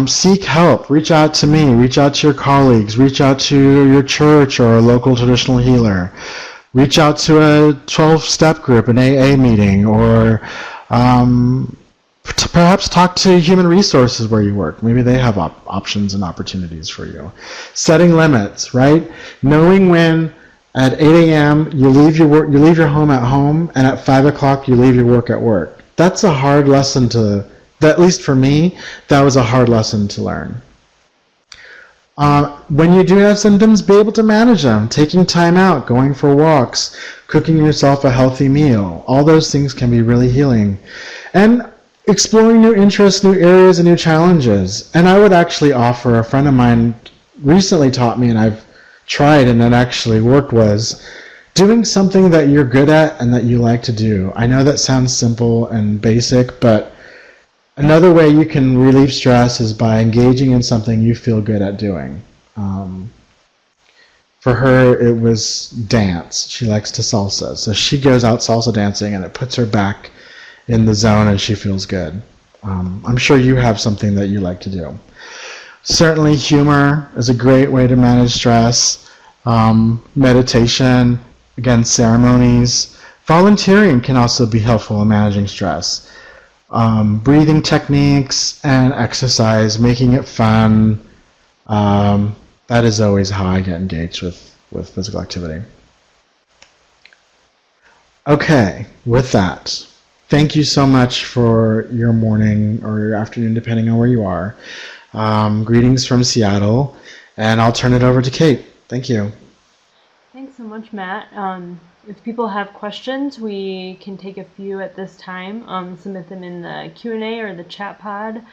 Seek help. Reach out to me. Reach out to your colleagues. Reach out to your church or a local traditional healer. Reach out to a 12-step group, an AA meeting, or perhaps talk to human resources where you work. Maybe they have options and opportunities for you. Setting limits, right? Knowing when at 8 a.m. you leave your home at home, and at 5 o'clock you leave your work at work. That's a hard lesson at least for me, that was a hard lesson to learn. When you do have symptoms, be able to manage them. Taking time out, going for walks, cooking yourself a healthy meal. All those things can be really healing. And exploring new interests, new areas, and new challenges. And I would actually offer, a friend of mine recently taught me, and I've tried and it actually worked, was doing something that you're good at and that you like to do. I know that sounds simple and basic, but another way you can relieve stress is by engaging in something you feel good at doing. For her, it was dance. She likes to salsa. So she goes out salsa dancing and it puts her back in the zone and she feels good. I'm sure you have something that you like to do. Certainly humor is a great way to manage stress. Meditation, again, ceremonies. Volunteering can also be helpful in managing stress. Breathing techniques and exercise, making it fun. That is always how I get engaged with physical activity. Okay, with that, thank you so much for your morning or your afternoon, depending on where you are. Greetings from Seattle, and I'll turn it over to Kate. Thank you. Thanks so much, Matt. If people have questions, we can take a few at this time. Submit them in the Q&A or the chat pod,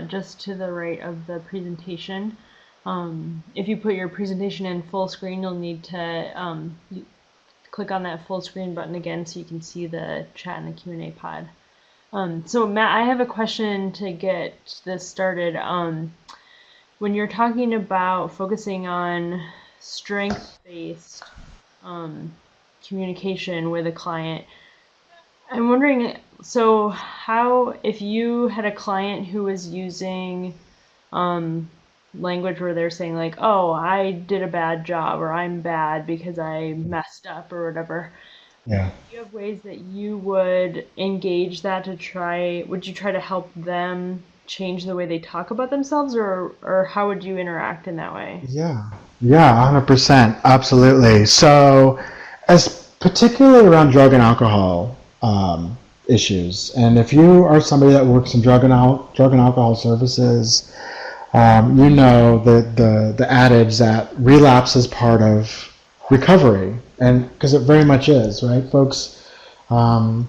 just to the right of the presentation. If you put your presentation in full screen, you'll need to click on that full screen button again so you can see the chat and the Q&A pod. So Matt, I have a question to get this started. When you're talking about focusing on strength-based communication with a client, I'm wondering, so how, if you had a client who was using language where they're saying like, oh, I did a bad job, or I'm bad because I messed up or whatever. Yeah. Do you have ways that you would engage that to try, would you try to help them change the way they talk about themselves, or how would you interact in that way? Yeah, 100%, absolutely. So, as particularly around drug and alcohol issues, and if you are somebody that works in drug and alcohol services, you know the adage that relapse is part of recovery, and because it very much is, right, folks? I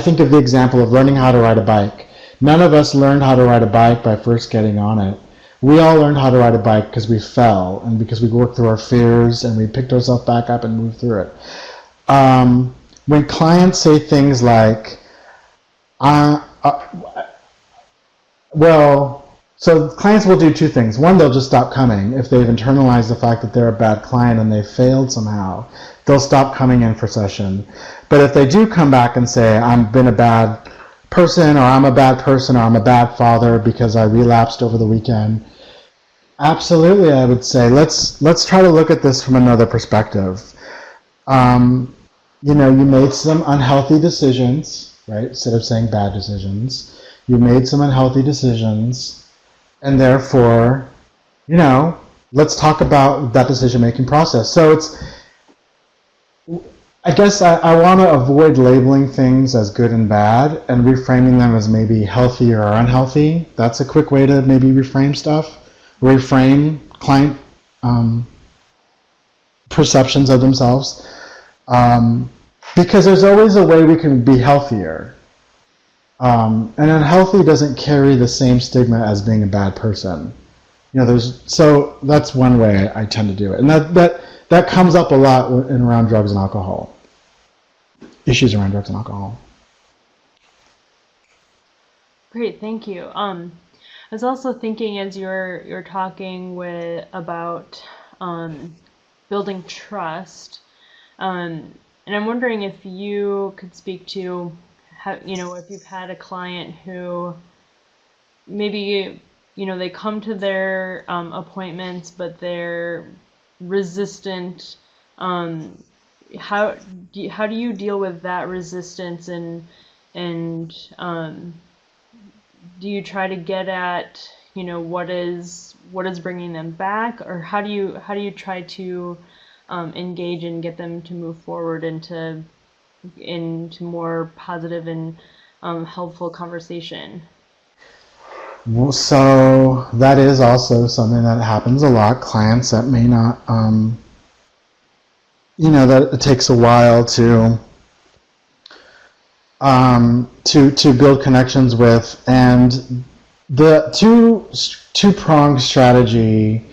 think of the example of learning how to ride a bike. None of us learned how to ride a bike by first getting on it. We all learned how to ride a bike because we fell and because we worked through our fears and we picked ourselves back up and moved through it. When clients say things like, so clients will do two things. One, they'll just stop coming. If they've internalized the fact that they're a bad client and they failed somehow, they'll stop coming in for session. But if they do come back and say, I've been a bad person, or I'm a bad person, or I'm a bad father because I relapsed over the weekend, absolutely, I would say, let's try to look at this from another perspective. You made some unhealthy decisions, right? Instead of saying bad decisions, you made some unhealthy decisions, and therefore, let's talk about that decision-making process. So I guess I want to avoid labeling things as good and bad and reframing them as maybe healthy or unhealthy. That's a quick way to maybe reframe stuff, reframe client perceptions of themselves. Because there's always a way we can be healthier. And unhealthy doesn't carry the same stigma as being a bad person. So that's one way I tend to do it. And that comes up a lot around drugs and alcohol. Issues around drugs and alcohol. Great, thank you. I was also thinking as you're talking about building trust, and I'm wondering if you could speak to how, if you've had a client who maybe they come to their appointments but they're resistant. How do you deal with that resistance, and do you try to get at what is bringing them back, or how do you try to engage and get them to move forward into more positive and helpful conversation? Well, so that is also something that happens a lot. Clients that may not, that it takes a while to build connections with, and the two-pronged strategy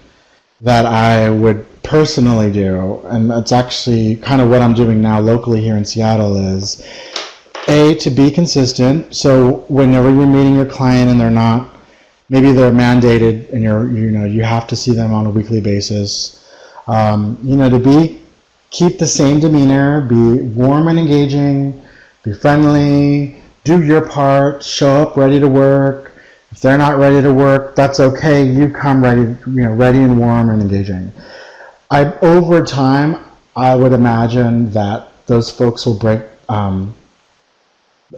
that I would personally do, and that's actually kind of what I'm doing now locally here in Seattle, is to be consistent. So whenever you're meeting your client and maybe they're mandated and you have to see them on a weekly basis, to keep the same demeanor, be warm and engaging, be friendly, do your part, show up ready to work. If they're not ready to work, that's okay. You come ready and warm and engaging. Over time, I would imagine that those folks will break.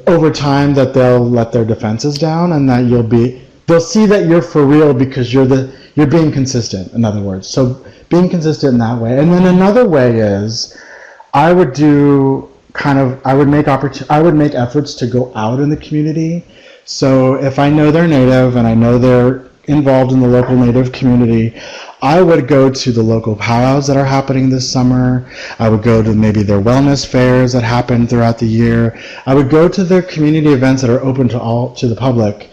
Over time, that they'll let their defenses down, and that they'll see that you're for real because you're being consistent. In other words, so being consistent in that way. And then another way is, I would do I would make efforts to go out in the community. So if I know they're Native and I know they're involved in the local Native community, I would go to the local powwows that are happening this summer. I would go to maybe their wellness fairs that happen throughout the year. I would go to their community events that are open to the public,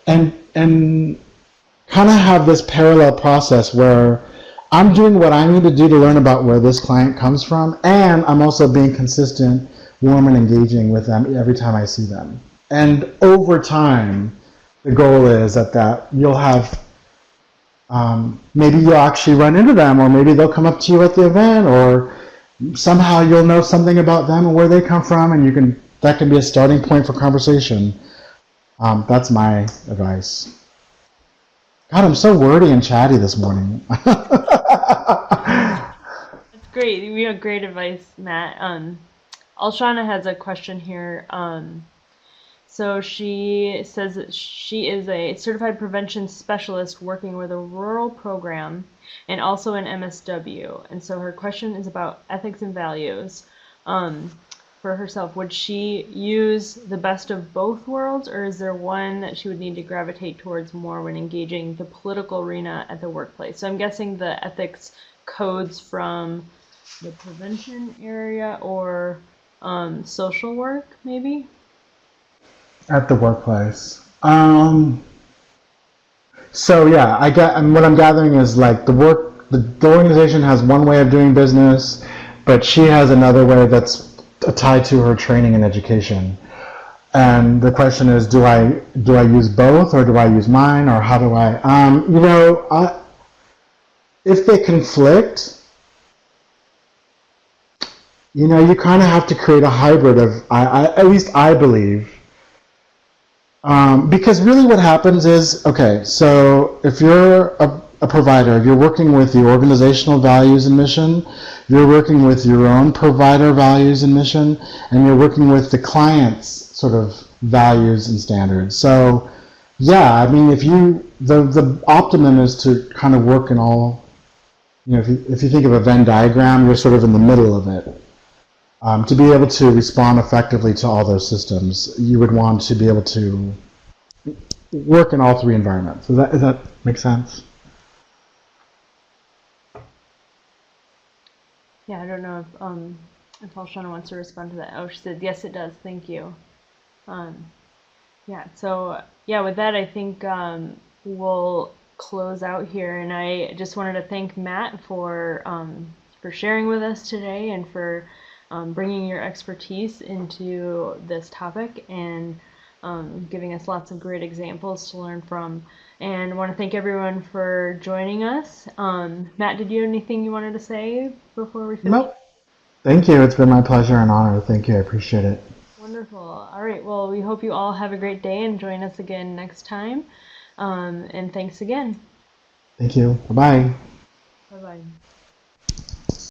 and kind of have this parallel process where I'm doing what I need to do to learn about where this client comes from, and I'm also being consistent, warm, and engaging with them every time I see them. And over time, the goal is that you'll have, maybe you'll actually run into them, or maybe they'll come up to you at the event, or somehow you'll know something about them and where they come from, and that can be a starting point for conversation. That's my advice. God, I'm so wordy and chatty this morning. That's great. We have great advice, Matt. Alshana has a question here. So she says that she is a certified prevention specialist working with a rural program and also an MSW. And so her question is about ethics and values. For herself, would she use the best of both worlds, or is there one that she would need to gravitate towards more when engaging the political arena at the workplace? So I'm guessing the ethics codes from the prevention area or social work, maybe? At the workplace. So yeah, what I'm gathering is like the organization has one way of doing business, but she has another way that's tied to her training and education. And the question is, do I use both, or do I use mine, or how do I? If they conflict, you kind of have to create a hybrid of. At least I believe. Because really what happens is, okay, so if you're a provider, if you're working with the organizational values and mission, you're working with your own provider values and mission, and you're working with the client's sort of values and standards. So yeah, I mean, the optimum is to kind of work in all, if you think of a Venn diagram, you're sort of in the middle of it. To be able to respond effectively to all those systems, you would want to be able to work in all three environments. Does that make sense? Yeah, I don't know if Alshana wants to respond to that. Oh, she said, yes, it does. Thank you. Yeah, so yeah, with that, I think we'll close out here. And I just wanted to thank Matt for sharing with us today and for bringing your expertise into this topic and giving us lots of great examples to learn from. And I want to thank everyone for joining us. Matt, did you have anything you wanted to say before we finish? Nope. Thank you. It's been my pleasure and honor. Thank you. I appreciate it. Wonderful. All right. Well, we hope you all have a great day and join us again next time. And thanks again. Thank you. Bye-bye.